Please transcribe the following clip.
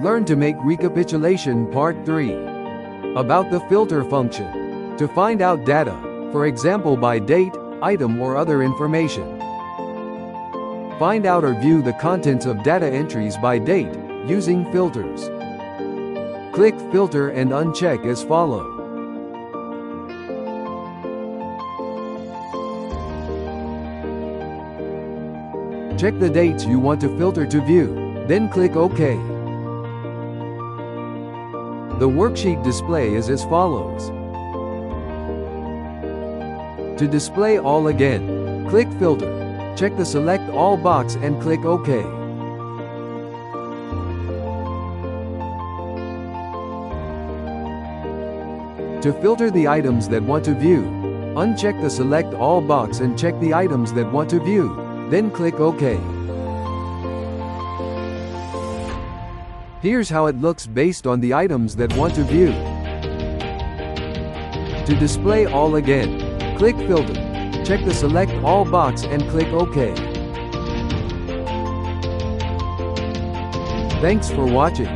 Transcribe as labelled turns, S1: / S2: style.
S1: Learn to make recapitulation Part 3. About the filter function. To find out data, for example by date, item or other information. Find out or view the contents of data entries by date, using filters. Click Filter and uncheck as follow. Check the dates you want to filter to view, then click OK. The worksheet display is as follows. To display all again, click Filter. Check the Select All box and click OK. To filter the items that want to view, uncheck the Select All box and check the items that want to view, then click OK. Here's how it looks based on the items that want to view. To display all again, click Filter. Check the Select All box and click OK. Thanks for watching.